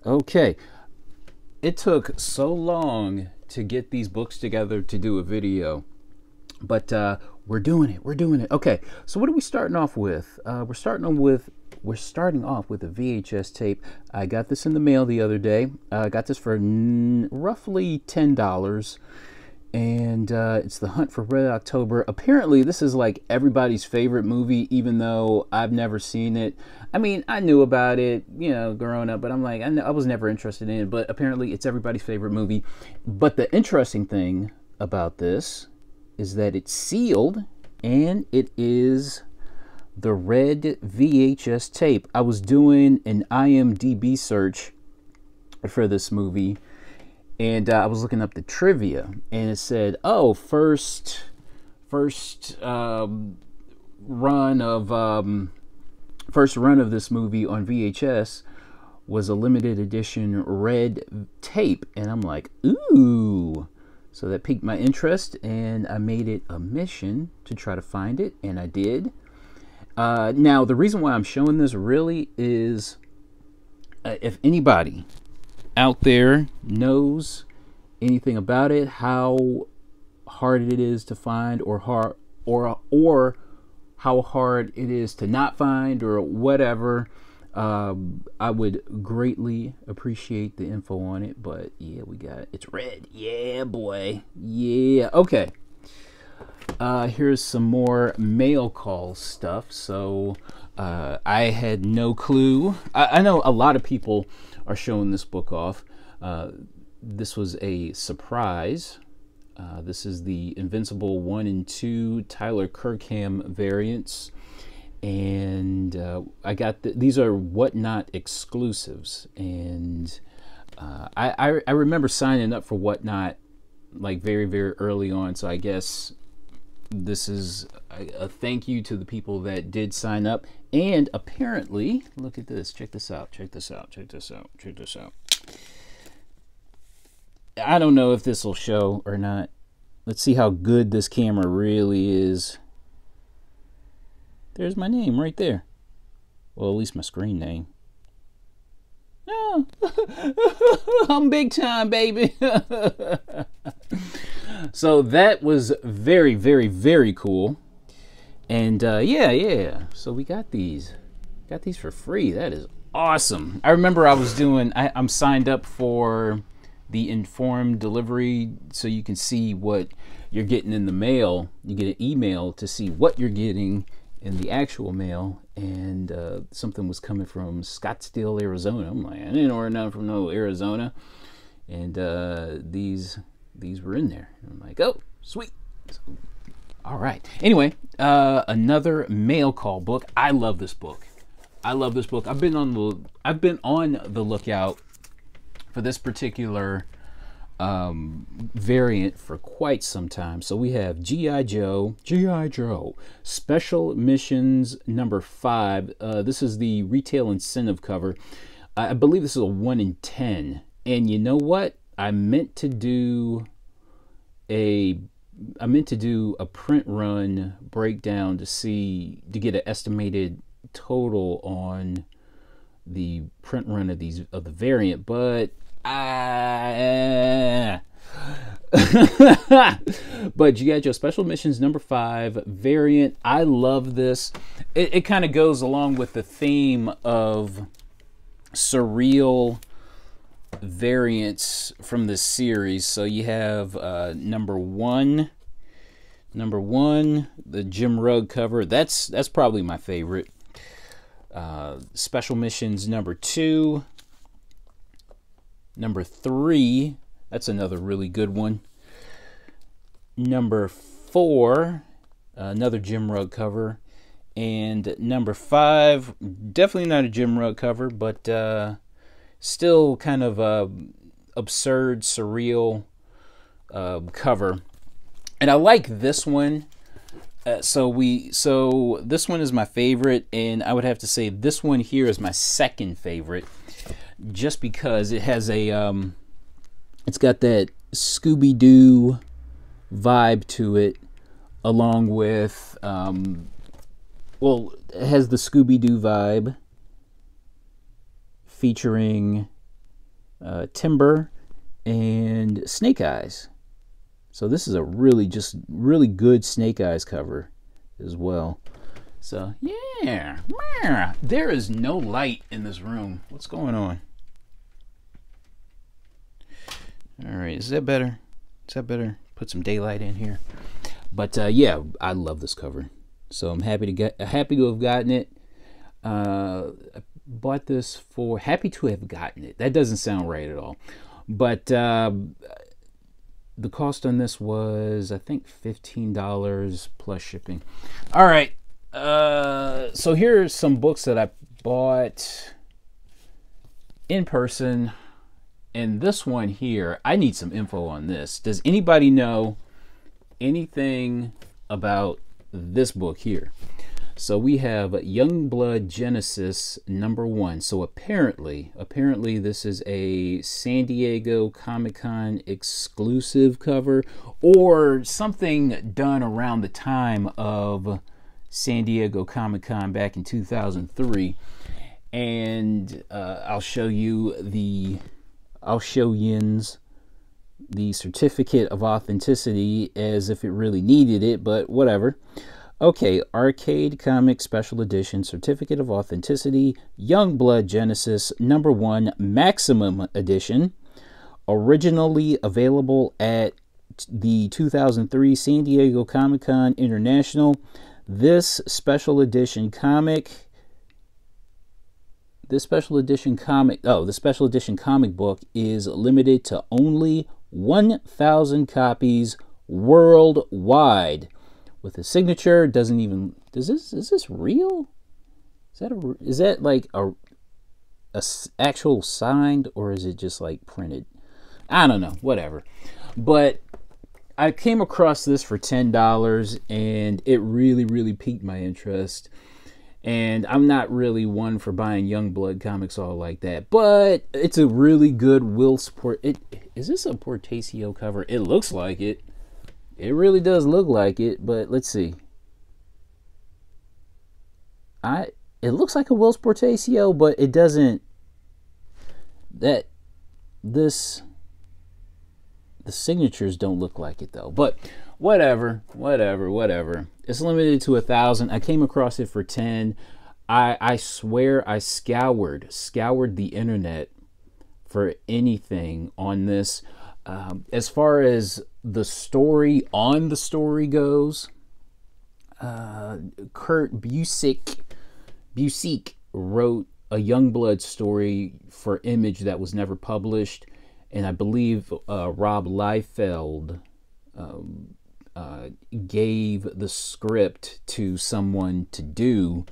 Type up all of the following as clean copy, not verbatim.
Okay, it took so long to get these books together to do a video, but we're doing it. We're doing it. Okay, so what are we starting off with? We're starting off with a VHS tape. I got this in the mail the other day. I got this for roughly $10. And it's The Hunt for Red October. Apparently, this is like everybody's favorite movie, even though I've never seen it. I mean, I knew about it, you know, growing up, but I'm like, I was never interested in it. But apparently, it's everybody's favorite movie. But the interesting thing about this is that it's sealed, and it is the red VHS tape. I was doing an IMDb search for this movie, and I was looking up the trivia, and it said, "Oh, first run of this movie on VHS was a limited edition red tape." And I'm like, "Ooh!" So that piqued my interest, and I made it a mission to try to find it, and I did. Now, the reason why I'm showing this really is, if anybody out there knows anything about it, how hard it is to find, or how hard it is to not find, or whatever, I would greatly appreciate the info on it. But yeah, we got it. It's red. Yeah, boy. Yeah. Okay. Here's some more mail call stuff. So I had no clue. I know a lot of people are showing this book off. This was a surprise. This is the Invincible 1 and 2 Tyler Kirkham variants. And I got these are Whatnot exclusives. And I remember signing up for Whatnot like very, very early on. So I guess this is a thank you to the people that did sign up. And apparently, look at this. Check this out. Check this out. Check this out. Check this out. I don't know if this will show or not. Let's see how good this camera really is. There's my name right there. Well, at least my screen name. Oh, I'm big time, baby. So that was very, very, very cool. And yeah. So we got these. Got these for free. That is awesome. I remember I was doing, I'm signed up for the informed delivery, so you can see what you're getting in the mail. You get an email to see what you're getting in the actual mail. And something was coming from Scottsdale, Arizona. I'm like, I didn't order nothing from no Arizona. And these were in there. I'm like, oh, sweet. So, all right. Anyway, another mail call book. I love this book. I've been on the lookout for this particular variant for quite some time. So we have G.I. Joe Special Missions number 5. This is the retail incentive cover. I believe this is a 1 in 10. And you know what? I meant to do a print run breakdown to get an estimated total on the print run of the variant, but but G.I. Joe Special Missions number 5 variant. I love this. It kind of goes along with the theme of surreal variants from this series. So you have number one, the Jim Rugg cover. That's probably my favorite. Special Missions number 2, number 3. That's another really good one. Number 4, another Jim Rugg cover. And number 5, definitely not a Jim Rugg cover, but still kind of absurd, surreal cover. And I like this one. So this one is my favorite, and I would have to say this one here is my second favorite, just because it has it's got that Scooby-Doo vibe to it, along with it has the Scooby-Doo vibe featuring Timber, and Snake Eyes. So this is a really good Snake Eyes cover as well. So yeah, there is no light in this room. What's going on? All right, is that better? Is that better? Put some daylight in here. But yeah, I love this cover. So I'm happy to have gotten it. I bought this for happy to have gotten it. That doesn't sound right at all. But the cost on this was, I think, $15 plus shipping. All right. So here are some books that I bought in person. And this one here, I need some info on this. Does anybody know anything about this book here? So we have Youngblood Genesis #1. So apparently this is a San Diego Comic-Con exclusive cover, or something done around the time of San Diego Comic-Con back in 2003. And I'll show Yins the certificate of authenticity as if it really needed it, but whatever. Okay, Arcade Comics Special Edition, Certificate of Authenticity, Youngblood Genesis #1 Maximum Edition, originally available at the 2003 San Diego Comic-Con International. The special edition comic book is limited to only 1,000 copies worldwide. With a signature, is this real? Is that like a actual signed, or is it just like printed? I don't know, whatever. But I came across this for $10, and it really piqued my interest. And I'm not really one for buying Youngblood comics all like that, but it's a really good Is this a Portacio cover? It looks like it. It really does look like it, but let's see. It looks like a Whilce Portacio, but it doesn't. The signatures don't look like it though. But whatever. It's limited to 1,000. I came across it for 10. I swear I scoured the internet for anything on this. As far as the story goes, Kurt Busiek wrote a Youngblood story for Image that was never published, and I believe Rob Liefeld gave the script to someone to do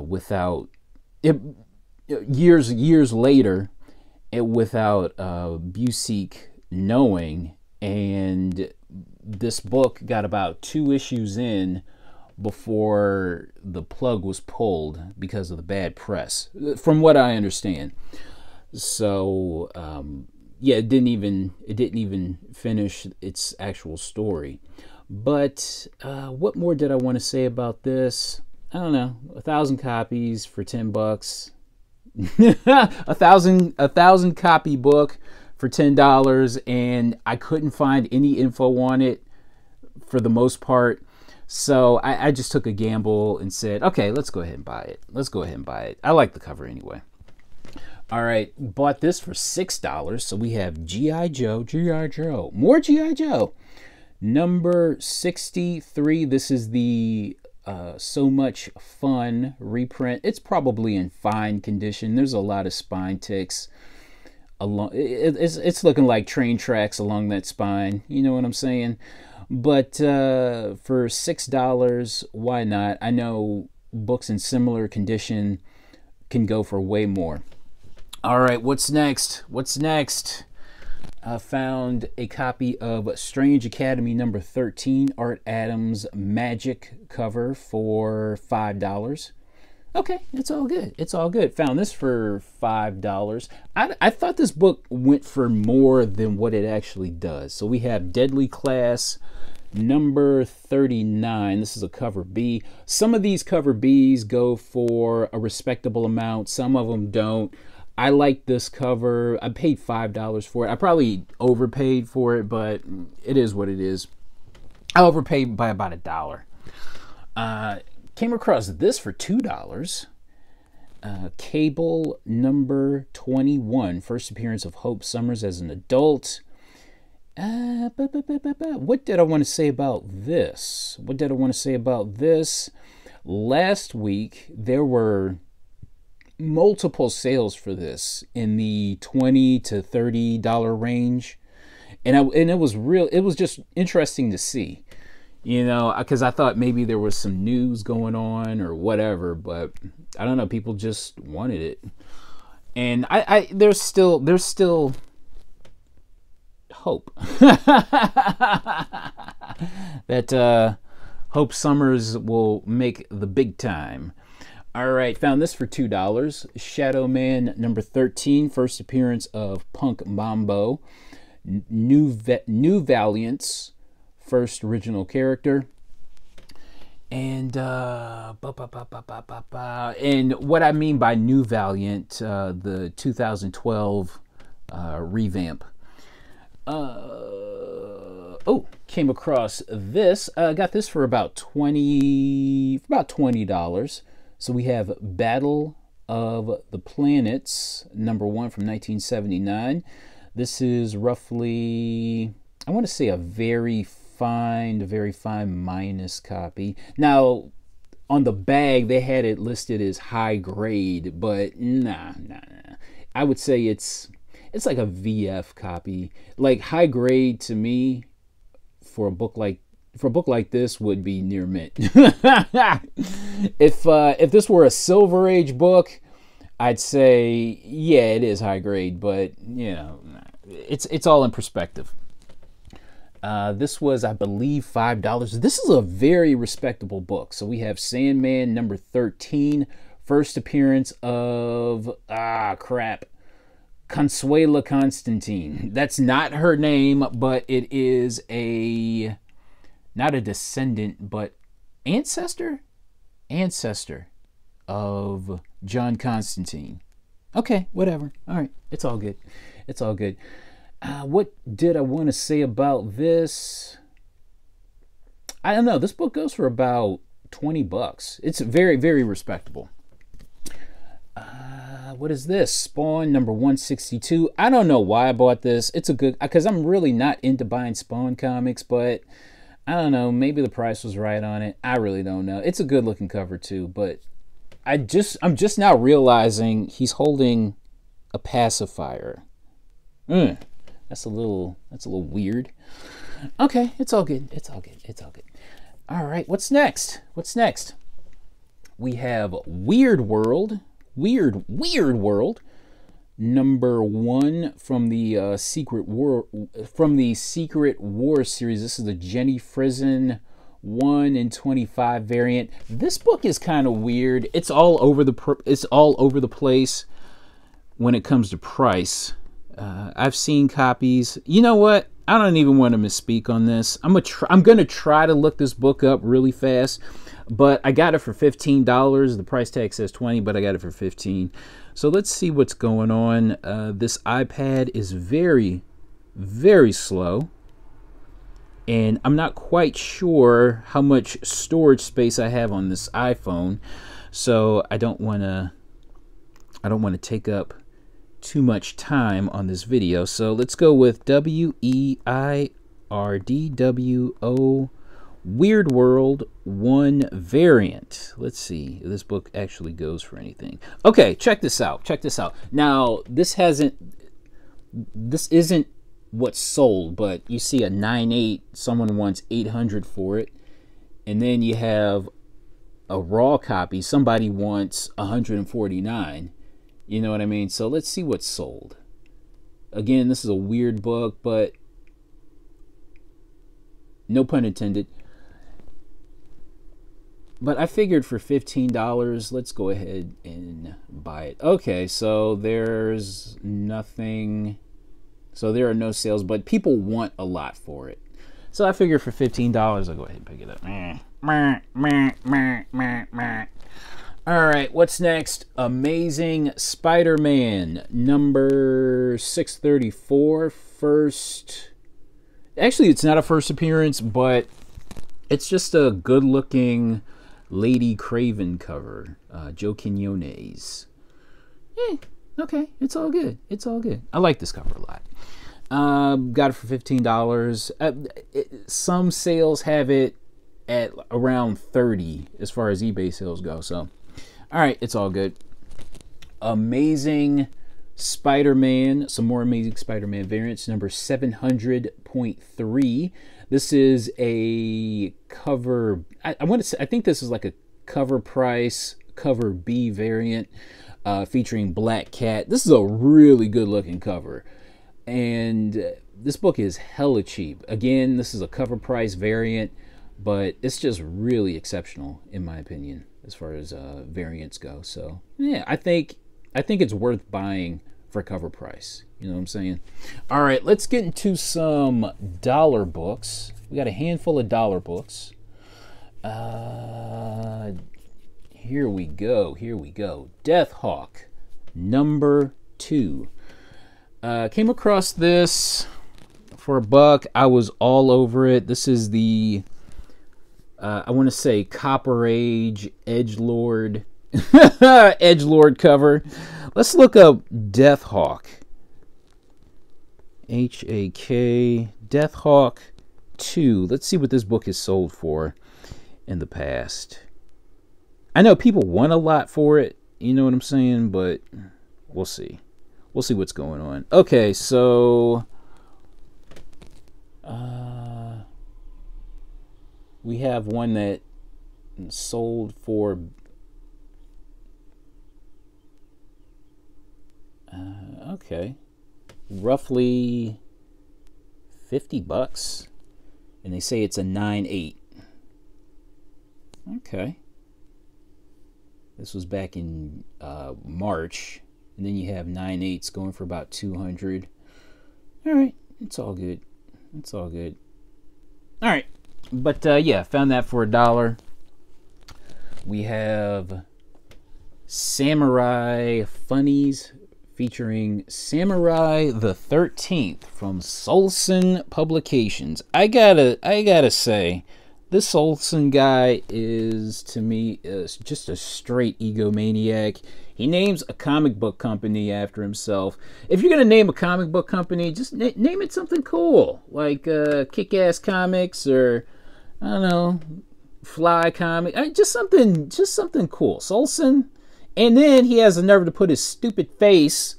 without it, years later, without Busiek knowing. And this book got about 2 issues in before the plug was pulled because of the bad press, from what I understand. So yeah, it didn't even finish its actual story. But what more did I want to say about this? I don't know. 1,000 copies for $10. a thousand copy book for $10, and I couldn't find any info on it for the most part. So I just took a gamble and said, okay, let's go ahead and buy it. I like the cover anyway. All right, bought this for $6. So we have G.I. Joe, more G.I. Joe. Number 63. This is the So Much Fun reprint. It's probably in fine condition. There's a lot of spine ticks along. It's looking like train tracks along that spine. You know what I'm saying? But for $6, why not? I know books in similar condition can go for way more. All right, what's next? I found a copy of Strange Academy number 13, Art Adams Magic cover for $5. Okay, it's all good. Found this for $5. I thought this book went for more than what it actually does. So we have Deadly Class number 39. This is a cover B. Some of these cover Bs go for a respectable amount. Some of them don't. I like this cover. I paid $5 for it. I probably overpaid for it, but it is what it is. I overpaid by about $1. Came across this for $2. Cable number 21. First appearance of Hope Summers as an adult. What did I want to say about this? Last week, there were multiple sales for this in the $20 to $30 range. And it was just interesting to see, you know, because I thought maybe there was some news going on or whatever, but I don't know, people just wanted it. And there's still hope that Hope Summers will make the big time. All right, found this for $2. Shadow Man number 13, first appearance of Punk Mambo. New Valiant's first original character. And and what I mean by New Valiant, the 2012 revamp. Came across this. Got this for about $20. So we have Battle of the Planets number 1 from 1979. This is roughly, I want to say, a very fine minus copy. Now, on the bag, they had it listed as high grade, but nah. I would say it's like a VF copy. Like, high grade to me for a book like this would be near mint. If this were a Silver Age book, I'd say, yeah, it is high grade, but you know, it's all in perspective. This was, I believe, $5. This is a very respectable book. So we have Sandman number 13, first appearance of Consuela Constantine. That's not her name, but it is not a descendant, but ancestor of John Constantine. Okay, whatever. All right, it's all good. What did I want to say about this? I don't know. This book goes for about $20. It's very, very respectable. What is this? Spawn number 162. I don't know why I bought this. It's a good, because I'm really not into buying Spawn comics, but I don't know, maybe the price was right on it. I really don't know. It's a good looking cover too, but I'm just now realizing he's holding a pacifier. That's a little weird. Okay, it's all good. All right, what's next? We have Weird World number 1 from the Secret War series. This is the Jenny Frison 1 in 25 variant. This book is kind of weird. It's all over the place when it comes to price. I've seen copies. You know what? I don't even want to misspeak on this. I'm gonna try to look this book up really fast, but I got it for $15. The price tag says $20, but I got it for $15. So let's see what's going on. This iPad is very, very slow, and I'm not quite sure how much storage space I have on this iPhone, so I don't want to take up too much time on this video. So let's go with WEIRDWO Weird World 1 variant. Let's see if this book actually goes for anything. Okay, check this out. Now, this isn't what's sold, but you see a 9.8, someone wants $800 for it. And then you have a raw copy, somebody wants $149. You know what I mean? So let's see what's sold. Again, this is a weird book, but no pun intended. But I figured for $15, let's go ahead and buy it. Okay, so there's nothing. So there are no sales, but people want a lot for it. So I figured for $15, I'll go ahead and pick it up. All right, what's next? Amazing Spider-Man number 634. First, actually, it's not a first appearance, but it's just a good-looking Lady Craven cover. Joe Quinones. Okay, it's all good. It's all good. I like this cover a lot. Got it for $15. Some sales have it at around $30 as far as eBay sales go. So, all right, it's all good. Amazing Spider-Man. Some more Amazing Spider-Man variants. Number 700.3. This is a cover. I want to say. I think this is like a cover price, cover B variant, featuring Black Cat. This is a really good looking cover. And this book is hella cheap. Again, this is a cover price variant, but it's just really exceptional in my opinion as far as variants go. So yeah, I think it's worth buying for cover price. You know what I'm saying? All right, let's get into some dollar books. We got a handful of dollar books. Here we go. Here we go. Death Hawk number 2. Came across this for $1. I was all over it. This is the I want to say Copper Age Edgelord Edgelord cover. Let's look up Death Hawk. H-A-K Death Hawk 2. Let's see what this book has sold for in the past. I know people want a lot for it, you know what I'm saying, but we'll see. We'll see what's going on. Okay, so we have one that sold for okay, roughly $50, and they say it's a 9.8. Okay, this was back in March. And then you have 9.8s going for about 200. All right, it's all good. It's all good. All right, but yeah, found that for $1. We have Samurai Funnies featuring Samurai the 13th from Solson Publications. I gotta say, this Solson guy is, to me, is just a straight egomaniac. He names a comic book company after himself. If you're going to name a comic book company, just name it something cool. Like Kick-Ass Comics or, I don't know, Fly Comic. Just something cool. Solson. And then he has the nerve to put his stupid face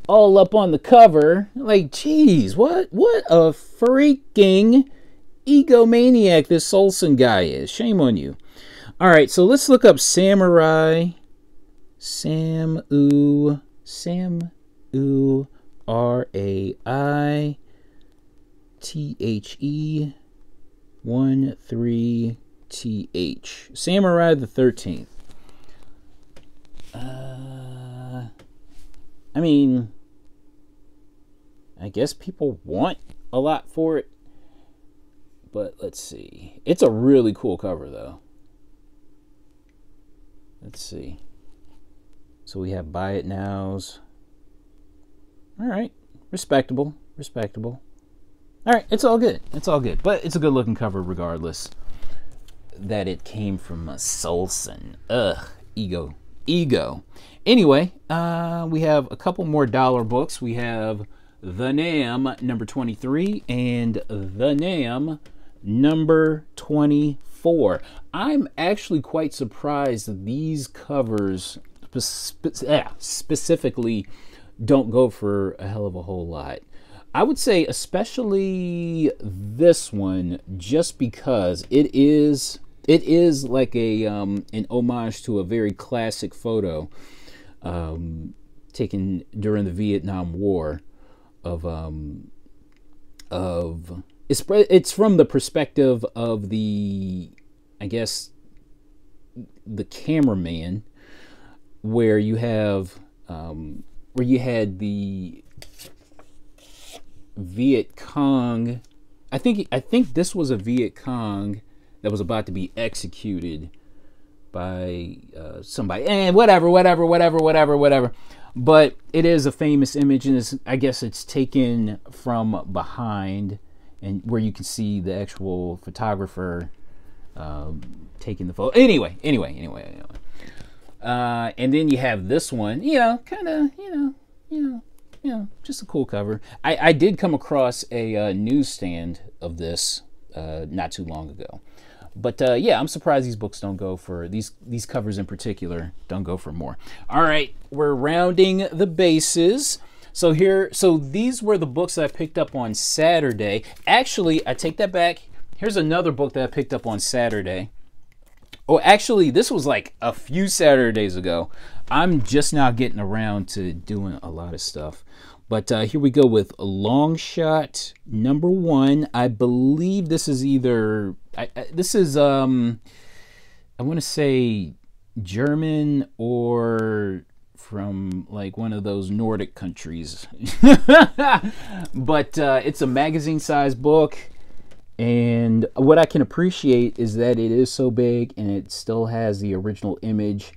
all up on the cover. Like, geez, what a freaking egomaniac this Solson guy is. Shame on you. All right, so let's look up Samurai. Samurai 13th. Samurai the 13th. I mean, I guess people want a lot for it, but let's see. It's a really cool cover though. Let's see. So we have buy it nows. All right, respectable. All right, it's all good. It's all good, but it's a good looking cover regardless. That it came from a Solson. Ugh, ego. Anyway, we have a couple more dollar books. We have The Nam number 23 and The Nam number 24. I'm actually quite surprised that these covers specifically don't go for a hell of a whole lot. I would say especially this one, just because it is like a an homage to a very classic photo taken during the Vietnam War of it's from the perspective of the, I guess, the cameraman, where you have where you had the Viet Cong. I think this was a Viet Cong that was about to be executed by somebody, and whatever. But it is a famous image, and I guess it's taken from behind, and where you can see the actual photographer taking the photo. Anyway. And then you have this one, kind of, just a cool cover. I did come across a newsstand of this not too long ago. But yeah, I'm surprised these books don't go for, these covers in particular don't go for more. All right, we're rounding the bases. So these were the books that I picked up on Saturday. Actually, I take that back. Here's another book that I picked up on Saturday. Oh, actually, this was like a few Saturdays ago. I'm just now getting around to doing a lot of stuff. But here we go with Long Shot number 1. I believe this is either, I want to say German or from like one of those Nordic countries. But it's a magazine size book. And what I can appreciate is that it is so big and it still has the original image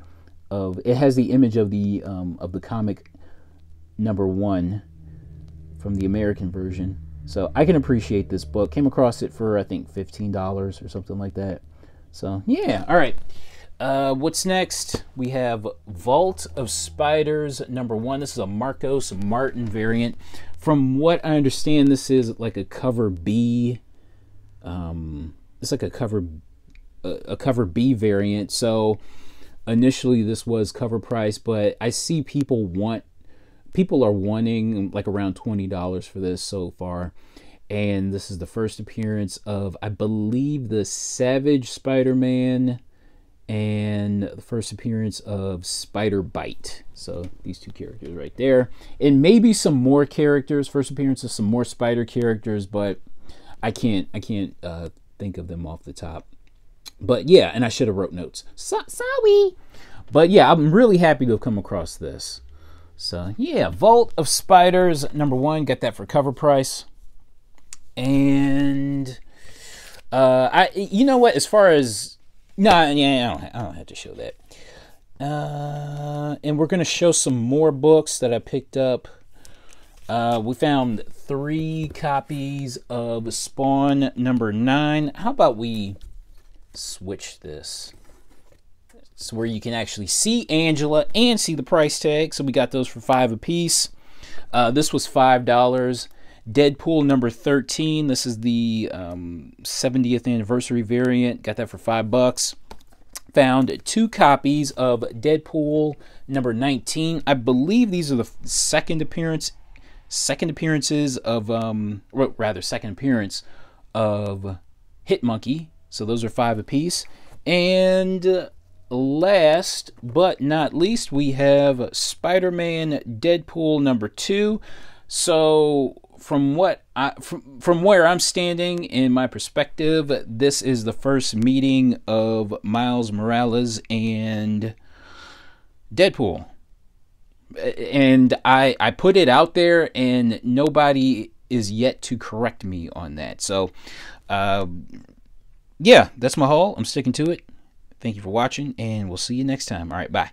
of, it has the image of the comic number 1 from the American version. So I can appreciate this book. Came across it for I think $15 or something like that. So yeah, all right. What's next? We have Vault of Spiders number 1. This is a Marcos Martin variant. From what I understand, this is like a cover B. It's like a cover B variant. So initially this was cover price, but I see people are wanting like around $20 for this so far. And this is the first appearance of, I believe, the Savage Spider-Man and the first appearance of Spider-Bite. So these two characters right there. And maybe some more characters, first appearance of some more Spider characters, but I can't think of them off the top. But yeah, and I should have wrote notes. Sorry. But yeah, I'm really happy to have come across this. So yeah, Vault of Spiders number 1, got that for cover price. And you know what? As far as I don't have to show that. And we're gonna show some more books that I picked up. We found 3 copies of Spawn number 9. How about we switch this? It's where you can actually see Angela and see the price tag. So we got those for $5 a piece. This was $5. Deadpool number 13. This is the 70th anniversary variant. Got that for $5. Found 2 copies of Deadpool number 19. I believe these are the second appearance of Hit Monkey. So those are $5 a piece. And last but not least, we have Spider-Man Deadpool number 2. So from where I'm standing in my perspective, this is the first meeting of Miles Morales and Deadpool. And I put it out there and nobody is yet to correct me on that. So yeah, that's my haul. I'm sticking to it. Thank you for watching, and we'll see you next time. All right, bye.